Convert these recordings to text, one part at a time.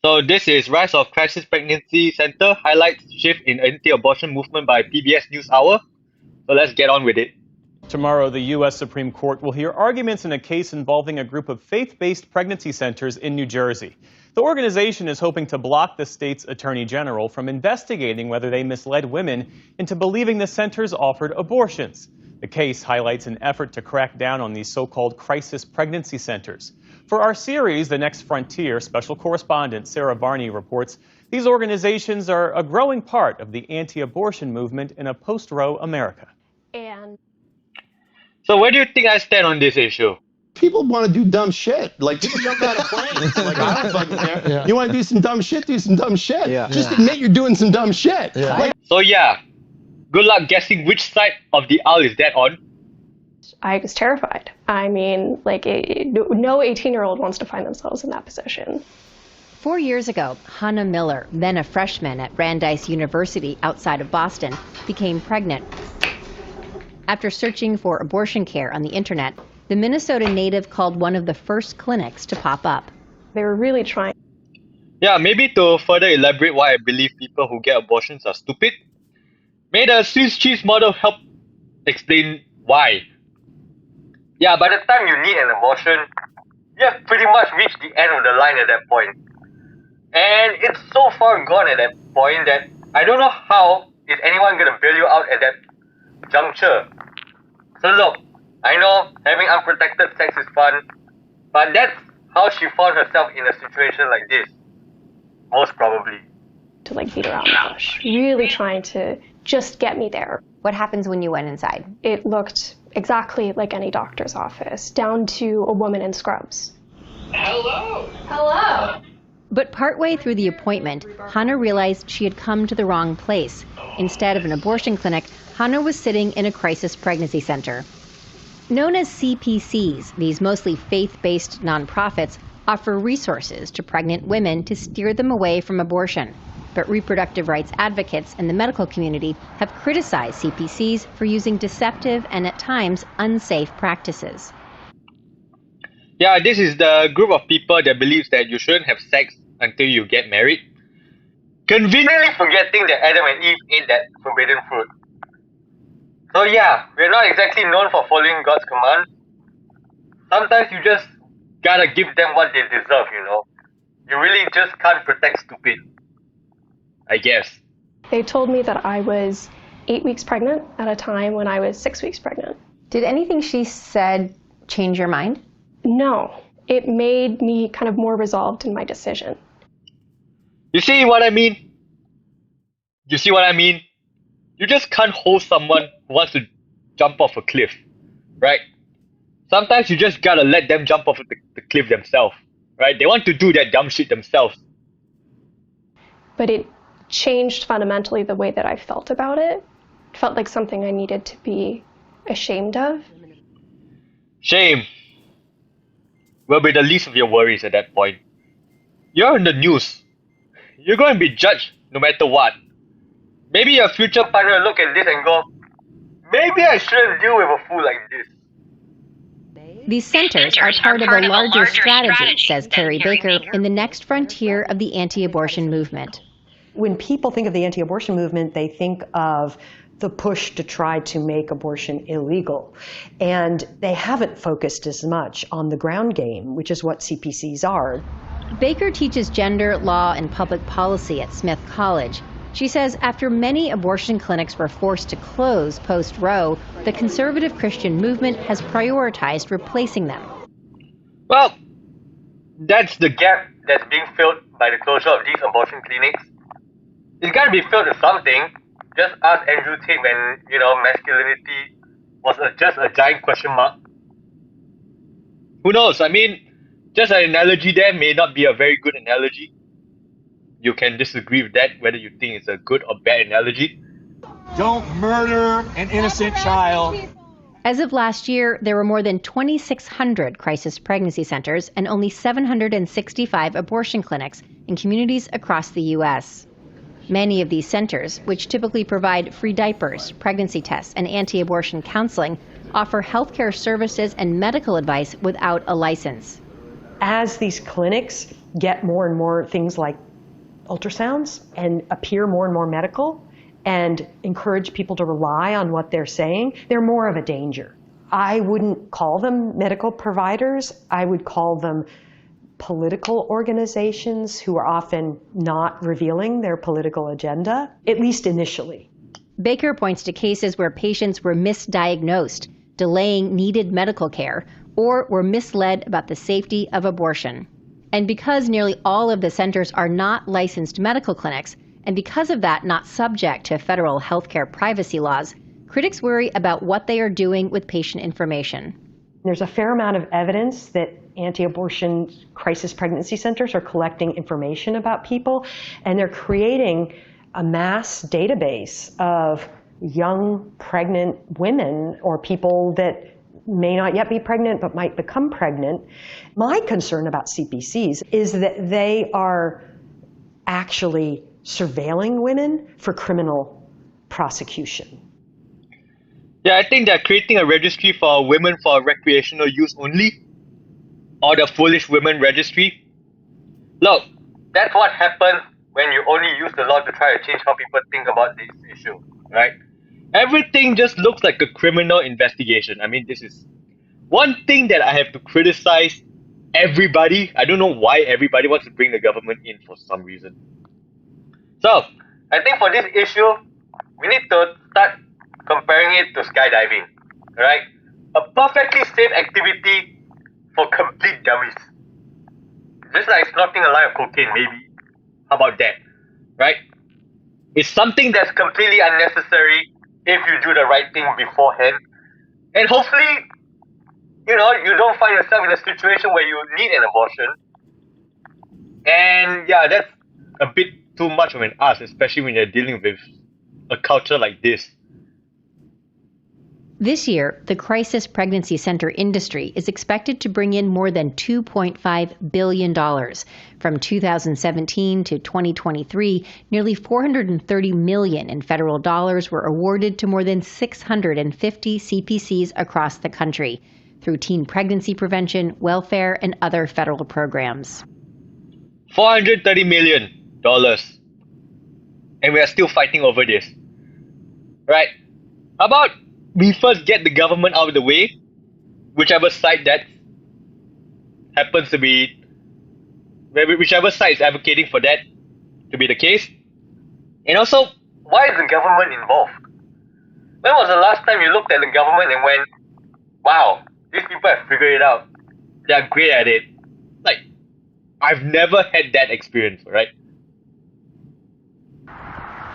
So this is Rise of Crisis Pregnancy Center highlights shift in anti-abortion movement by PBS NewsHour. So let's get on with it. Tomorrow, the U.S. Supreme Court will hear arguments in a case involving a group of faith-based pregnancy centers in New Jersey. The organization is hoping to block the state's attorney general from investigating whether they misled women into believing the centers offered abortions. The case highlights an effort to crack down on these so-called crisis pregnancy centers. For our series, The Next Frontier, special correspondent Sarah Varney reports these organizations are a growing part of the anti-abortion movement in a post-Roe America. So where do you think I stand on this issue? People want to do dumb shit. Like, people jump out of planes. Like, I don't fucking care. Yeah. You want to do some dumb shit? Do some dumb shit. Yeah. Just admit you're doing some dumb shit. Yeah. Like, so yeah, good luck guessing which side of the aisle is that on. I was terrified. I mean, like, no 18-year-old wants to find themselves in that position. 4 years ago, Hannah Miller, then a freshman at Brandeis University outside of Boston, became pregnant. After searching for abortion care on the internet, the Minnesota native called one of the first clinics to pop up. They were really trying. Yeah, maybe to further elaborate why I believe people who get abortions are stupid, may the Swiss cheese model help explain why. Yeah, by the time you need an abortion, you have pretty much reached the end of the line at that point. And it's so far gone at that point that I don't know how is anyone going to bail you out at that juncture. So look, I know having unprotected sex is fun, but that's how she found herself in a situation like this. Most probably. To like beat around the bush, really trying to just get me there. What happens when you went inside? It looked exactly like any doctor's office, down to a woman in scrubs. Hello. Hello. But partway through the appointment, Hannah realized she had come to the wrong place. Instead of an abortion clinic, Hannah was sitting in a crisis pregnancy center. Known as CPCs, these mostly faith-based nonprofits offer resources to pregnant women to steer them away from abortion. But reproductive rights advocates in the medical community have criticized CPCs for using deceptive and at times unsafe practices. Yeah, this is the group of people that believes that you shouldn't have sex until you get married, conveniently forgetting that Adam and Eve ate that forbidden fruit. So yeah, we're not exactly known for following God's command. Sometimes you just gotta give them what they deserve, you know. You really just can't protect stupid, I guess. They told me that I was 8 weeks pregnant at a time when I was 6 weeks pregnant. Did anything she said change your mind? No, it made me kind of more resolved in my decision. You see what I mean? You see what I mean? You just can't hold someone who wants to jump off a cliff, right? Sometimes you just gotta let them jump off the cliff themselves, right? They want to do that dumb shit themselves. But it changed fundamentally the way that I felt about it. It felt like something I needed to be ashamed of. Shame will be the least of your worries at that point. You're in the news. You're going to be judged no matter what. Maybe your future partner will look at this and go, maybe I shouldn't deal with a fool like this. These centers are part of a larger strategy, says Carrie Baker, in the next frontier of the anti-abortion movement. When people think of the anti-abortion movement, they think of the push to try to make abortion illegal. And they haven't focused as much on the ground game, which is what CPCs are. Baker teaches gender, law, and public policy at Smith College. She says after many abortion clinics were forced to close post-Roe, the conservative Christian movement has prioritized replacing them. Well, that's the gap that's being filled by the closure of these abortion clinics. It's got to be filled with something. Just ask Andrew Tate when, masculinity was just a giant question mark. Who knows? I mean, just an analogy there may not be a very good analogy. You can disagree with that, whether you think it's a good or bad analogy. Don't murder an innocent child. As of last year, there were more than 2,600 crisis pregnancy centers and only 765 abortion clinics in communities across the U.S. Many of these centers, which typically provide free diapers, pregnancy tests, and anti-abortion counseling, offer healthcare services and medical advice without a license. As these clinics get more and more things like ultrasounds and appear more and more medical and encourage people to rely on what they're saying, they're more of a danger. I wouldn't call them medical providers. I would call them political organizations who are often not revealing their political agenda, at least initially. Baker points to cases where patients were misdiagnosed, delaying needed medical care, or were misled about the safety of abortion. And because nearly all of the centers are not licensed medical clinics, and because of that not subject to federal healthcare privacy laws, critics worry about what they are doing with patient information. There's a fair amount of evidence that anti-abortion crisis pregnancy centers are collecting information about people, and they're creating a mass database of young pregnant women or people that may not yet be pregnant but might become pregnant. My concern about CPCs is that they are actually surveilling women for criminal prosecution. Yeah, I think they're creating a registry for women for recreational use only, or the Foolish Women Registry. Look, that's what happens when you only use the law to try to change how people think about this issue, right? Everything just looks like a criminal investigation. I mean, this is one thing that I have to criticize everybody. I don't know why everybody wants to bring the government in for some reason. So, I think for this issue, we need to start comparing it to skydiving, right? A perfectly safe activity for complete dummies. Just like snorting a line of cocaine, maybe. How about that, right? It's something that's completely unnecessary if you do the right thing beforehand. And hopefully, you don't find yourself in a situation where you need an abortion. And yeah, that's a bit too much of an ask, especially when you're dealing with a culture like this. This year, the crisis pregnancy center industry is expected to bring in more than $2.5 billion. From 2017 to 2023, nearly $430 million in federal dollars were awarded to more than 650 CPCs across the country through teen pregnancy prevention, welfare, and other federal programs. $430 million. And we are still fighting over this. Right? How about we first get the government out of the way, whichever side that happens to be, whichever side is advocating for that to be the case. And also, why is the government involved? When was the last time you looked at the government and went, wow, these people have figured it out. They are great at it. Like, I've never had that experience, right?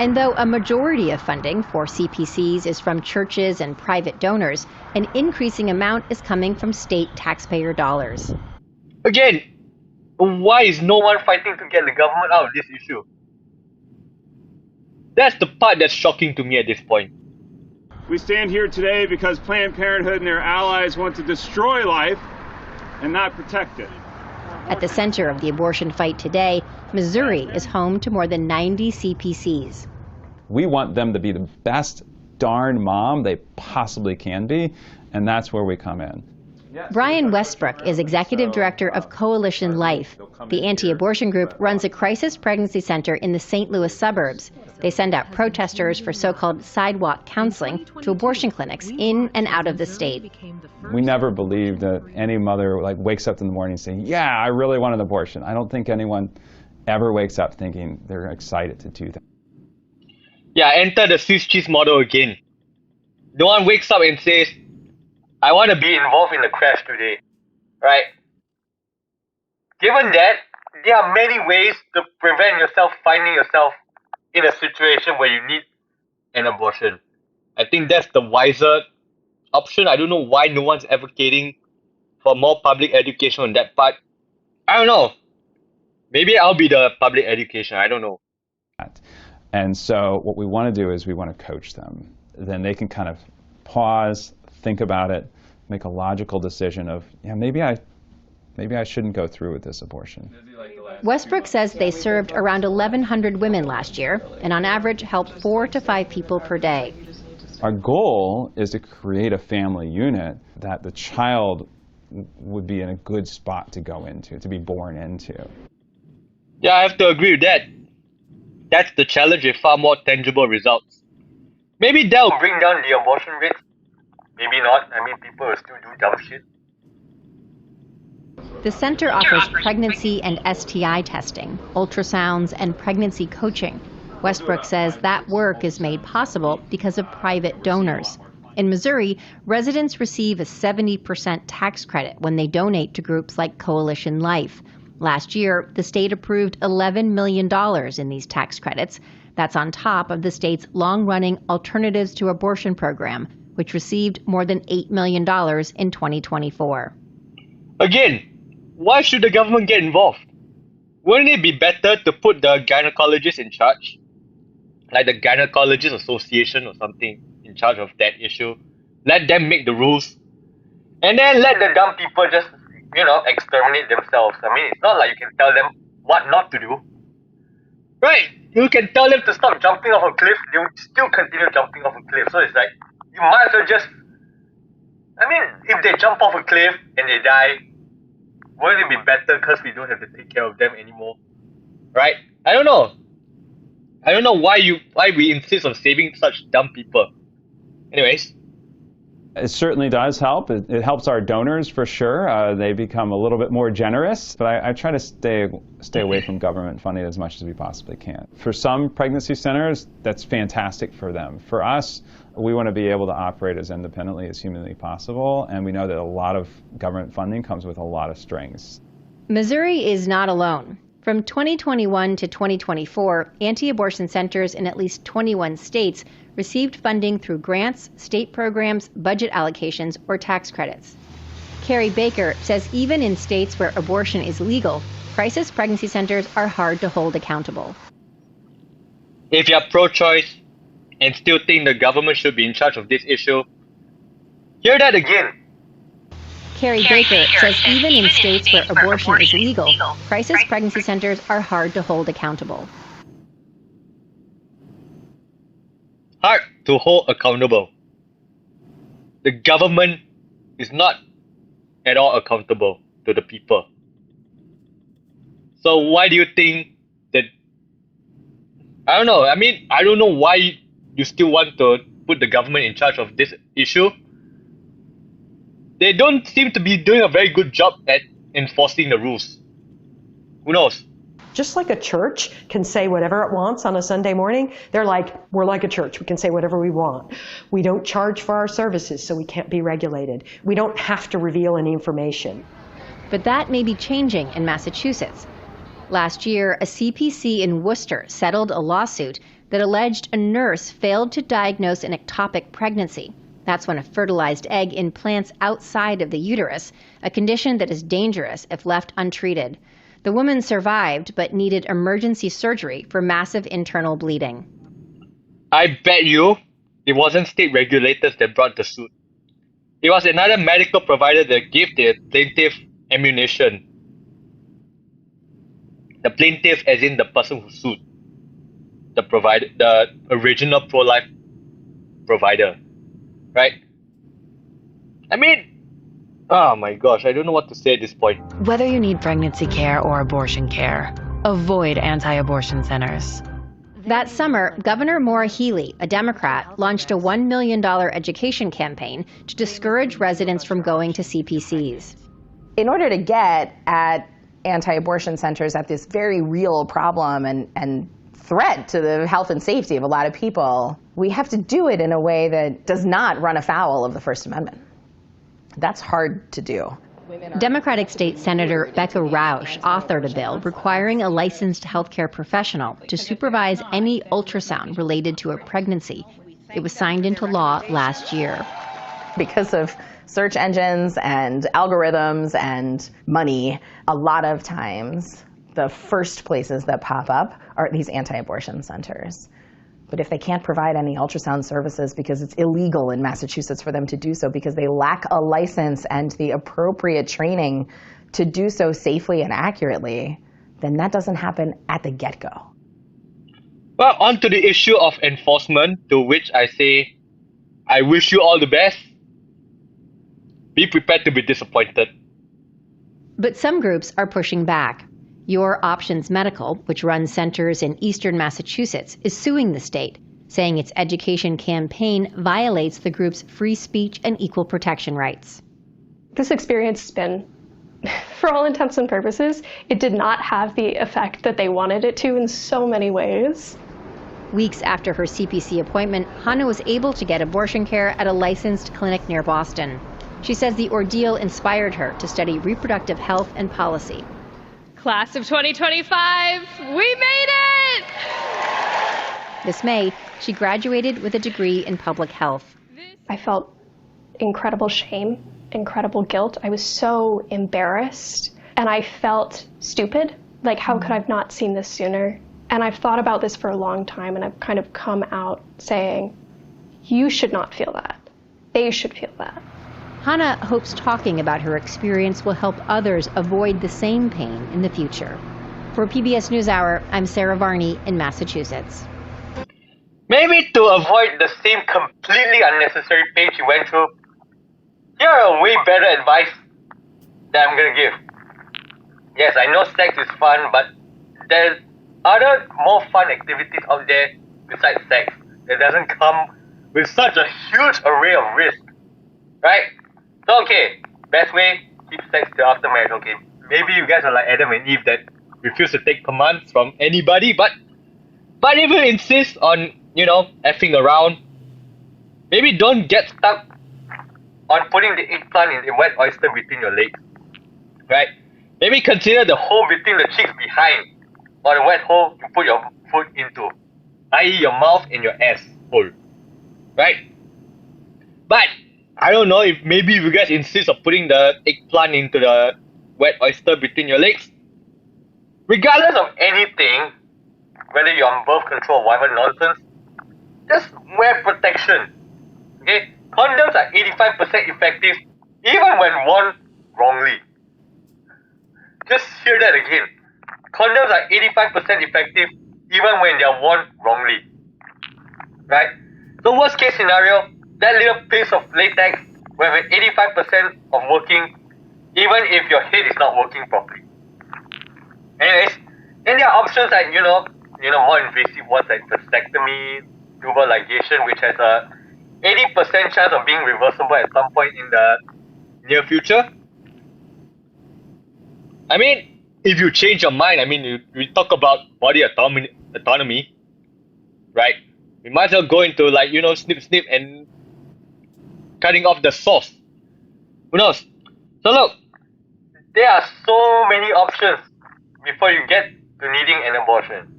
And though a majority of funding for CPCs is from churches and private donors, an increasing amount is coming from state taxpayer dollars. Again, why is no one fighting to get the government out of this issue? That's the part that's shocking to me at this point. We stand here today because Planned Parenthood and their allies want to destroy life and not protect it. At the center of the abortion fight today, Missouri is home to more than 90 CPCs. We want them to be the best darn mom they possibly can be, and that's where we come in. Brian Westbrook is executive director of Coalition Life. The anti-abortion group runs a crisis pregnancy center in the St. Louis suburbs. They send out protesters for so-called sidewalk counseling to abortion clinics in and out of the state. We never believed that any mother wakes up in the morning saying, yeah, I really want an abortion. I don't think anyone ever wakes up thinking they're excited to do that. Yeah, enter the Swiss cheese model again. No one wakes up and says, I want to be involved in the crash today, right? Given that, there are many ways to prevent yourself finding yourself in a situation where you need an abortion. I think that's the wiser option. I don't know why no one's advocating for more public education on that part. I don't know. Maybe I'll be the public education. I don't know. And so what we want to do is we want to coach them. Then they can kind of pause, think about it, make a logical decision of, yeah, maybe I shouldn't go through with this abortion. Westbrook says they served around 1,100 women last year and on average helped 4 to 5 people per day. Our goal is to create a family unit that the child would be in a good spot to go into, to be born into. Yeah, I have to agree with that. That's the challenge with far more tangible results. Maybe that'll bring down the abortion rate. Maybe not. I mean, people will still do dumb shit. The center offers pregnancy and STI testing, ultrasounds, and pregnancy coaching. Westbrook says that work is made possible because of private donors. In Missouri, residents receive a 70% tax credit when they donate to groups like Coalition Life. Last year, the state approved $11 million in these tax credits. That's on top of the state's long-running Alternatives to Abortion program, which received more than $8 million in 2024. Again, why should the government get involved? Wouldn't it be better to put the gynecologist in charge? Like the Gynecologist Association or something in charge of that issue. Let them make the rules. And then let the dumb people just, exterminate themselves. I mean, it's not like you can tell them what not to do. Right? You can tell them to stop jumping off a cliff, they will still continue jumping off a cliff. So it's like, you might as well just, if they jump off a cliff and they die, wouldn't it be better because we don't have to take care of them anymore? Right? I don't know why we insist on saving such dumb people. Anyways. It certainly does help. It helps our donors for sure. They become a little bit more generous. But I try to stay away from government funding as much as we possibly can. For some pregnancy centers, that's fantastic for them. For us, we want to be able to operate as independently as humanly possible. And we know that a lot of government funding comes with a lot of strings. Missouri is not alone. From 2021 to 2024, anti-abortion centers in at least 21 states received funding through grants, state programs, budget allocations, or tax credits. Carrie Baker says even in states where abortion is legal, crisis pregnancy centers are hard to hold accountable. If you're pro-choice and still think the government should be in charge of this issue, hear that again. Carrie Baker says even in states where abortion is legal, crisis pregnancy centers are hard to hold accountable. Hard to hold accountable. The government is not at all accountable to the people. So why do you think that, I don't know why you still want to put the government in charge of this issue. They don't seem to be doing a very good job at enforcing the rules. Who knows? Just like a church can say whatever it wants on a Sunday morning, we're like a church. We can say whatever we want. We don't charge for our services, so we can't be regulated. We don't have to reveal any information. But that may be changing in Massachusetts. Last year, a CPC in Worcester settled a lawsuit that alleged a nurse failed to diagnose an ectopic pregnancy. That's when a fertilized egg implants outside of the uterus, a condition that is dangerous if left untreated. The woman survived but needed emergency surgery for massive internal bleeding. I bet you it wasn't state regulators that brought the suit. It was another medical provider that gave the plaintiff ammunition. The plaintiff as in the person who sued. The original pro-life provider. Right? Oh my gosh, I don't know what to say at this point. Whether you need pregnancy care or abortion care, avoid anti-abortion centers. That summer, Governor Maura Healey, a Democrat, launched a $1 million education campaign to discourage residents from going to CPCs. In order to get at anti-abortion centers, at this very real problem and threat to the health and safety of a lot of people, we have to do it in a way that does not run afoul of the First Amendment. That's hard to do. Democratic State Senator Becca Rausch authored a bill requiring a licensed healthcare professional to supervise any ultrasound related to a pregnancy. It was signed into law last year. Because of search engines and algorithms and money, a lot of times the first places that pop up are these anti-abortion centers. But if they can't provide any ultrasound services because it's illegal in Massachusetts for them to do so because they lack a license and the appropriate training to do so safely and accurately, then that doesn't happen at the get-go. Well, on to the issue of enforcement, to which I say, I wish you all the best. Be prepared to be disappointed. But some groups are pushing back. Your Options Medical, which runs centers in eastern Massachusetts, is suing the state, saying its education campaign violates the group's free speech and equal protection rights. This experience has been, for all intents and purposes, it did not have the effect that they wanted it to in so many ways. Weeks after her CPC appointment, Hannah was able to get abortion care at a licensed clinic near Boston. She says the ordeal inspired her to study reproductive health and policy. Class of 2025, we made it! This May, she graduated with a degree in public health. I felt incredible shame, incredible guilt. I was so embarrassed, and I felt stupid. Like, how could I have not seen this sooner? And I've thought about this for a long time, and I've kind of come out saying, you should not feel that. They should feel that. Hannah hopes talking about her experience will help others avoid the same pain in the future. For PBS NewsHour, I'm Sarah Varney in Massachusetts. Maybe to avoid the same completely unnecessary pain she went through, here are way better advice that I'm gonna give. Yes, I know sex is fun, but there's other more fun activities out there besides sex that doesn't come with such a huge array of risk, right? So okay, best way, keep sex till after marriage. Okay, maybe you guys are like Adam and Eve that refuse to take commands from anybody, but if you insist on, effing around, maybe don't get stuck on putting the eggplant in the wet oyster between your legs, right? Maybe consider the hole between the cheeks behind, or the wet hole you put your foot into, i.e. your mouth and your ass hole, right? But I don't know if maybe you guys insist on putting the eggplant into the wet oyster between your legs. Regardless of anything, whether you're on birth control or whatever nonsense, just wear protection. Okay? Condoms are 85% effective even when worn wrongly. Just hear that again. Condoms are 85% effective even when they are worn wrongly. Right? So worst case scenario, that little piece of latex will have 85% of working even if your head is not working properly. Anyways, then there are options like, more invasive ones like vasectomy, tubal ligation, which has a 80% chance of being reversible at some point in the near future. I mean, if you change your mind, we talk about body autonomy, right? We might as well go into snip and cutting off the source. Who knows? So look, there are so many options before you get to needing an abortion.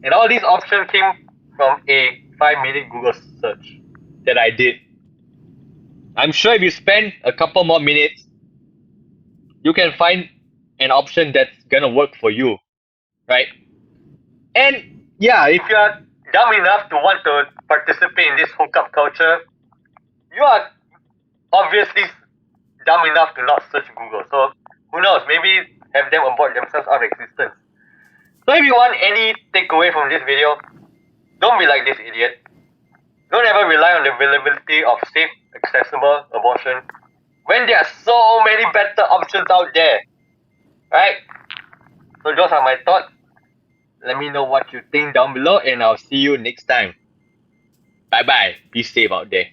And all these options came from a 5-minute Google search that I did. I'm sure if you spend a couple more minutes, you can find an option that's gonna work for you, right? And yeah, if you're dumb enough to want to participate in this hookup culture, you are obviously dumb enough to not search Google. So who knows, maybe have them abort themselves out of existence. So if you want any takeaway from this video, don't be like this idiot. Don't ever rely on the availability of safe, accessible abortion when there are so many better options out there, right? So those are my thoughts. Let me know what you think down below, and I'll see you next time. Bye bye. Be safe out there.